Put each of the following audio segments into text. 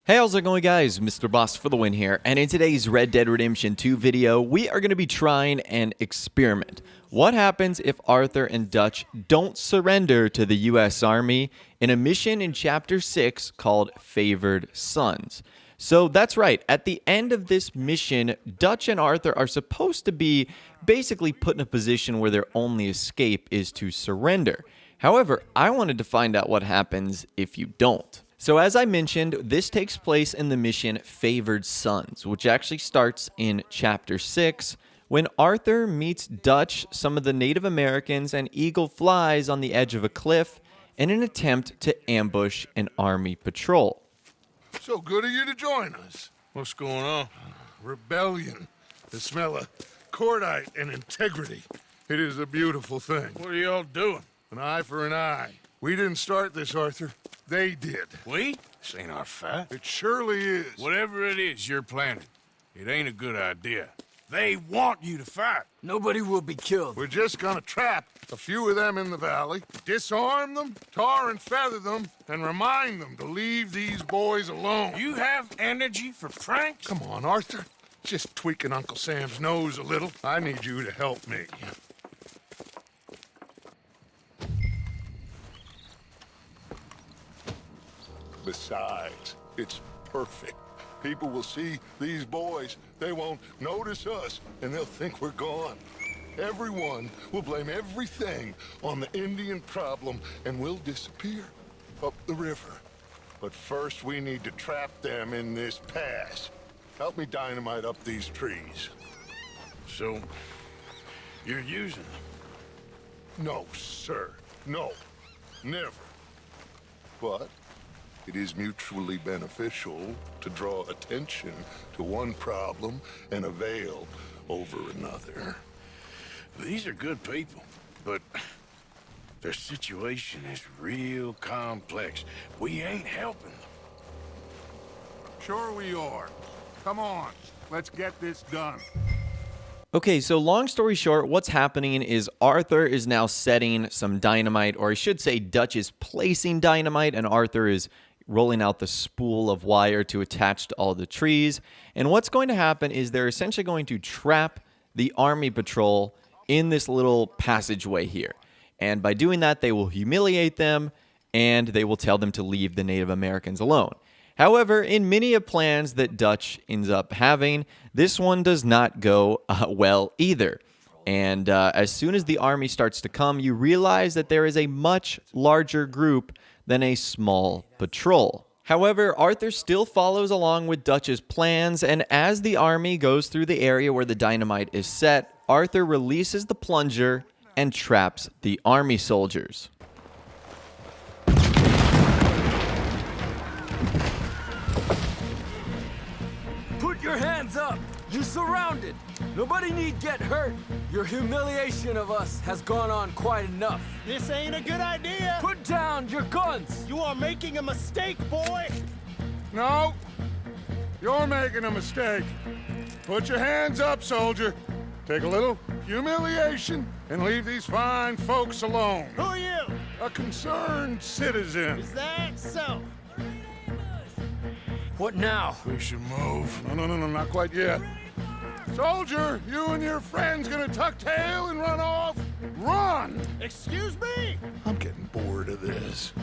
Hey, how's it going, guys? Mr. Boss for the win here, and in today's Red Dead Redemption 2 video, we are going to be trying an experiment. What happens if Arthur and Dutch don't surrender to the U.S. Army in a mission in Chapter 6 called Favored Sons? So that's right, at the end of this mission, Dutch and Arthur are supposed to be basically put in a position where their only escape is to surrender. However, I wanted to find out what happens if you don't. So as I mentioned, this takes place in the mission Favored Sons, which actually starts in Chapter 6, when Arthur meets Dutch, some of the Native Americans, and Eagle flies on the edge of a cliff in an attempt to ambush an army patrol. So good of you to join us. What's going on? Rebellion. The smell of cordite and integrity. It is a beautiful thing. What are y'all doing? An eye for an eye. We didn't start this, Arthur. They did. We? This ain't our fight. It surely is. Whatever it is you're planning, it ain't a good idea. They want you to fight. Nobody will be killed. We're just gonna trap a few of them in the valley, disarm them, tar and feather them, and remind them to leave these boys alone. You have energy for pranks? Come on, Arthur. Just tweaking Uncle Sam's nose a little. I need you to help me. Besides, it's perfect. People will see these boys, they won't notice us, and they'll think we're gone. Everyone will blame everything on the Indian problem, and we'll disappear up the river. But first, we need to trap them in this pass. Help me dynamite up these trees. So, you're using them? No, sir. No. Never. But it is mutually beneficial to draw attention to one problem and avail over another. These are good people, but their situation is real complex. We ain't helping them. Sure we are. Come on, let's get this done. Okay, so long story short, what's happening is Arthur is now setting some dynamite, or I should say Dutch is placing dynamite, and Arthur is rolling out the spool of wire to attach to all the trees. And what's going to happen is they're essentially going to trap the army patrol in this little passageway here. And by doing that, they will humiliate them, and they will tell them to leave the Native Americans alone. However, in many of plans that Dutch ends up having, this one does not go well either. And as soon as the army starts to come, you realize that there is a much larger group than a small patrol. However, Arthur still follows along with Dutch's plans, and as the army goes through the area where the dynamite is set, Arthur releases the plunger and traps the army soldiers. Put your hands up! You're surrounded! Nobody need get hurt! Your humiliation of us has gone on quite enough. This ain't a good idea! Put down your guns! You are making a mistake, boy! No, you're making a mistake. Put your hands up, soldier. Take a little humiliation and leave these fine folks alone. Who are you? A concerned citizen. Is that so? What now? We should move. No, not quite yet. Soldier, you and your friends gonna tuck tail and run off? Run! Excuse me? I'm getting bored of this.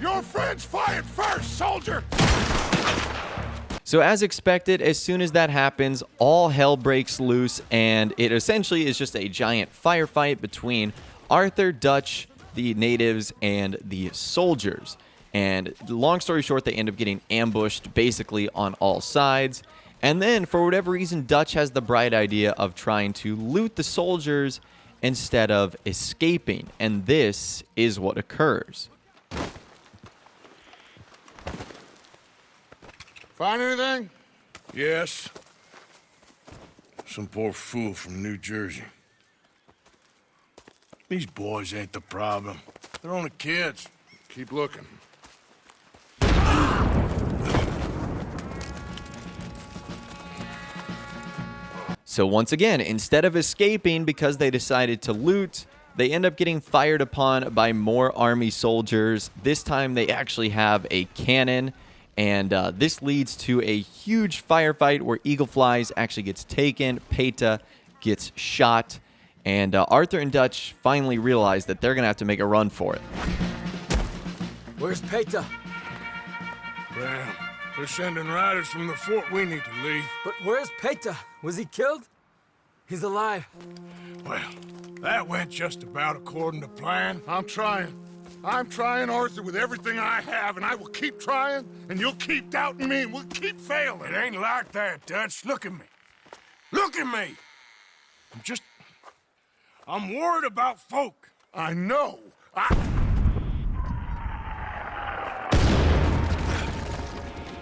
Your friends fired first, soldier! So as expected, as soon as that happens, all hell breaks loose, and it essentially is just a giant firefight between Arthur, Dutch, the natives, and the soldiers. And long story short, they end up getting ambushed basically on all sides. And then, for whatever reason, Dutch has the bright idea of trying to loot the soldiers instead of escaping. And this is what occurs. Find anything? Yes. Some poor fool from New Jersey. These boys ain't the problem. They're only kids. Keep looking. So once again, instead of escaping because they decided to loot, they end up getting fired upon by more army soldiers. This time they actually have a cannon, and this leads to a huge firefight where Eagle Flies actually gets taken, Peta gets shot, and Arthur and Dutch finally realize that they're going to have to make a run for it. Where's Peta? Well, they're sending riders from the fort. We need to leave. But where's Peta? Was he killed? He's alive. Well, that went just about according to plan. I'm trying. I'm trying, Arthur, with everything I have, and I will keep trying, and you'll keep doubting me, and we'll keep failing. It ain't like that, Dutch. Look at me. Look at me. I'm worried about folk. I know.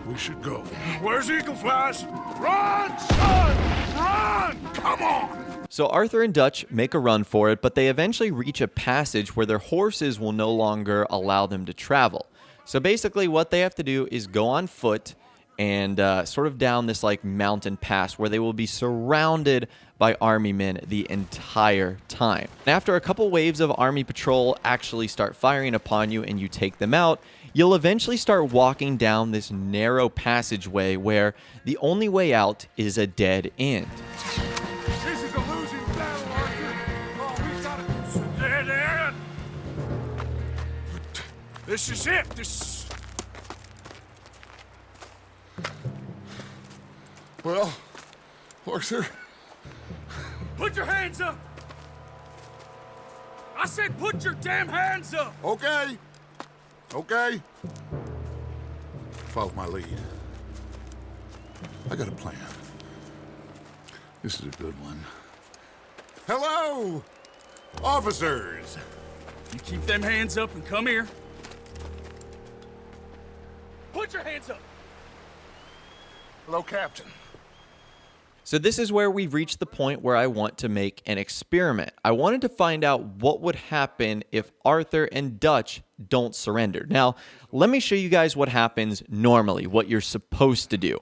We should go. Where's Eagle Flies? Run, son! Run! Come on! So Arthur and Dutch make a run for it, but they eventually reach a passage where their horses will no longer allow them to travel. So basically what they have to do is go on foot and sort of down this like mountain pass where they will be surrounded by army men the entire time. And after a couple waves of army patrol actually start firing upon you and you take them out, you'll eventually start walking down this narrow passageway where the only way out is a dead end. This is a losing battle, Arthur. Oh, we got it. Dead end. This is it. Well, Arthur, Put your hands up! I said put your damn hands up! okay. Okay. Follow my lead. I got a plan. This is a good one. Hello, officers. You keep them hands up and come here. Put your hands up! Hello, Captain. So this is where we've reached the point where I want to make an experiment. I wanted to find out what would happen if Arthur and Dutch don't surrender. Now, let me show you guys what happens normally, what you're supposed to do.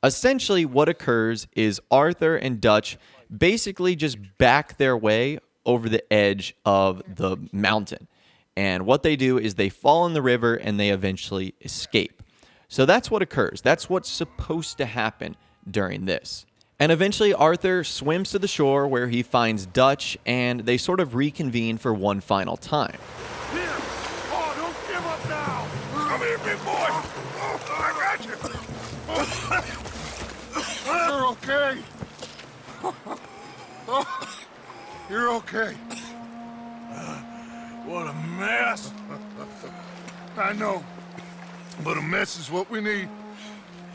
Essentially, what occurs is Arthur and Dutch basically just back their way over the edge of the mountain. And what they do is they fall in the river and they eventually escape. So that's what occurs. That's what's supposed to happen during this. And eventually Arthur swims to the shore where he finds Dutch, and they sort of reconvene for one final time. Here! Oh, don't give up now! Come here, big boy! I got you! You're okay. You're okay. What a mess! I know, but a mess is what we need.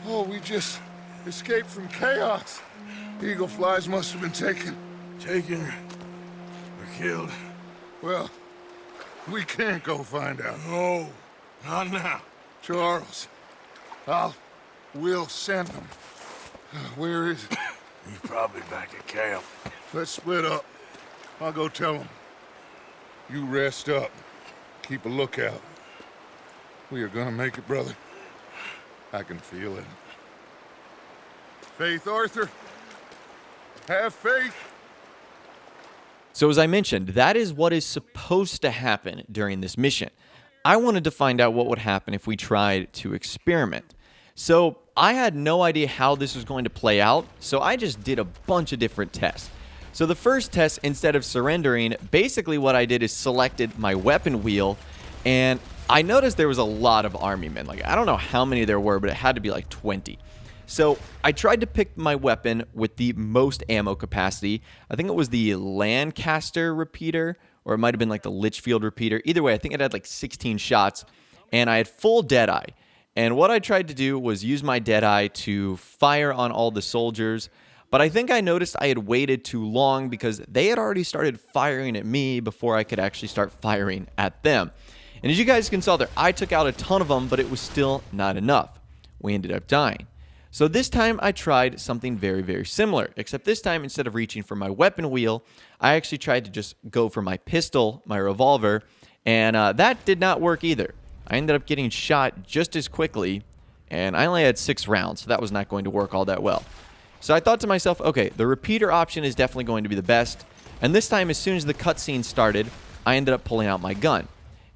Oh, we just escaped from chaos. Eagle Flies must have been taken. Taken or killed? Well, we can't go find out. No, not now. Charles, we'll send them. Where is it? He's probably back at camp. Let's split up. I'll go tell them. You rest up. Keep a lookout. We are gonna make it, brother. I can feel it. Faith, Arthur. Have faith. So as I mentioned, that is what is supposed to happen during this mission. I wanted to find out what would happen if we tried to experiment. So I had no idea how this was going to play out, so I just did a bunch of different tests. So the first test, instead of surrendering, basically what I did is selected my weapon wheel, and I noticed there was a lot of army men. Like, I don't know how many there were, but it had to be like 20. So I tried to pick my weapon with the most ammo capacity. I think it was the Lancaster repeater, or it might have been like the Litchfield repeater. Either way, I think it had like 16 shots, and I had full Deadeye. And what I tried to do was use my Deadeye to fire on all the soldiers, but I think I noticed I had waited too long because they had already started firing at me before I could actually start firing at them. And as you guys can tell there, I took out a ton of them, but it was still not enough. We ended up dying. So this time I tried something very, very similar, except this time instead of reaching for my weapon wheel, I actually tried to just go for my pistol, my revolver, and that did not work either. I ended up getting shot just as quickly, and I only had 6 rounds, so that was not going to work all that well. So I thought to myself, okay, the repeater option is definitely going to be the best, and this time as soon as the cutscene started, I ended up pulling out my gun.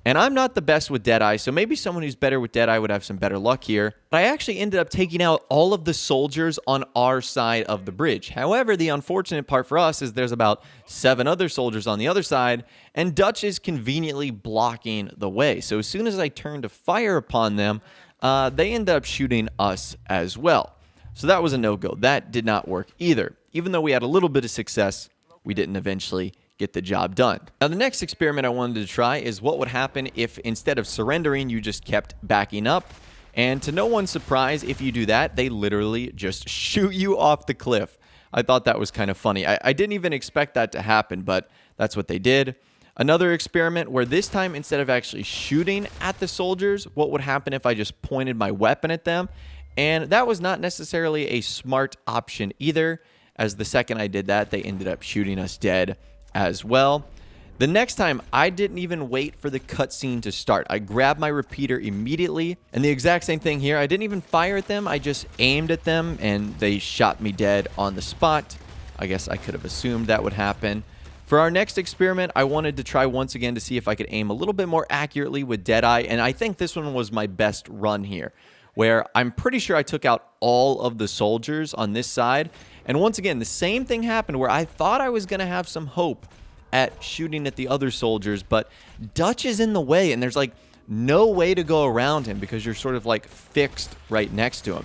And I'm not the best with Deadeye, so maybe someone who's better with Deadeye would have some better luck here. But I actually ended up taking out all of the soldiers on our side of the bridge. However, the unfortunate part for us is there's about 7 other soldiers on the other side, and Dutch is conveniently blocking the way. So as soon as I turned to fire upon them, they ended up shooting us as well. So that was a no-go. That did not work either. Even though we had a little bit of success, we didn't eventually get the job done. Now, the next experiment I wanted to try is what would happen if instead of surrendering, you just kept backing up. And to no one's surprise, if you do that, they literally just shoot you off the cliff. I thought that was kind of funny. I didn't even expect that to happen, but that's what they did. Another experiment where this time, instead of actually shooting at the soldiers, what would happen if I just pointed my weapon at them? And that was not necessarily a smart option either, as the second I did that, they ended up shooting us dead as well. The next time, I didn't even wait for the cutscene to start. I grabbed my repeater immediately, and the exact same thing here. I didn't even fire at them. I just aimed at them, and they shot me dead on the spot. I guess I could have assumed that would happen. For our next experiment, I wanted to try once again to see if I could aim a little bit more accurately with Deadeye, and I think this one was my best run here, where I'm pretty sure I took out all of the soldiers on this side. And once again, the same thing happened where I thought I was going to have some hope at shooting at the other soldiers, but Dutch is in the way, and there's like no way to go around him because you're sort of like fixed right next to him.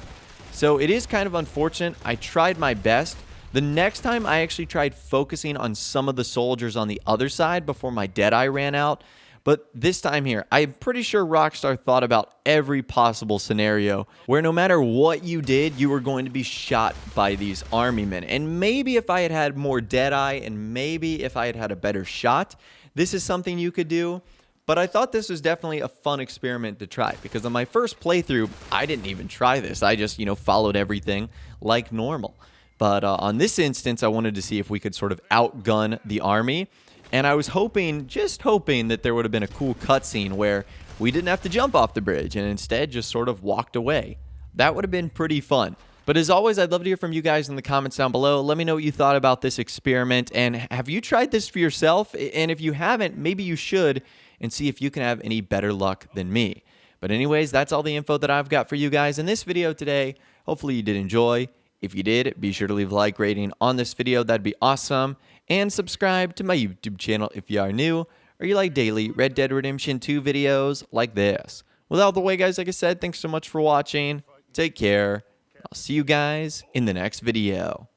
So it is kind of unfortunate. I tried my best. The next time I actually tried focusing on some of the soldiers on the other side before my Deadeye ran out. But this time here, I'm pretty sure Rockstar thought about every possible scenario where no matter what you did, you were going to be shot by these army men. And maybe if I had had more Deadeye and maybe if I had had a better shot, this is something you could do. But I thought this was definitely a fun experiment to try because on my first playthrough, I didn't even try this. I just, followed everything like normal. But on this instance, I wanted to see if we could sort of outgun the army. And I was hoping, just hoping, that there would have been a cool cutscene where we didn't have to jump off the bridge and instead just sort of walked away. That would have been pretty fun. But as always, I'd love to hear from you guys in the comments down below. Let me know what you thought about this experiment. And have you tried this for yourself? And if you haven't, maybe you should and see if you can have any better luck than me. But anyways, that's all the info that I've got for you guys in this video today. Hopefully you did enjoy. If you did, be sure to leave a like rating on this video. That'd be awesome. And subscribe to my YouTube channel if you are new or you like daily Red Dead Redemption 2 videos like this. With all the way, guys, like I said, thanks so much for watching. Take care. I'll see you guys in the next video.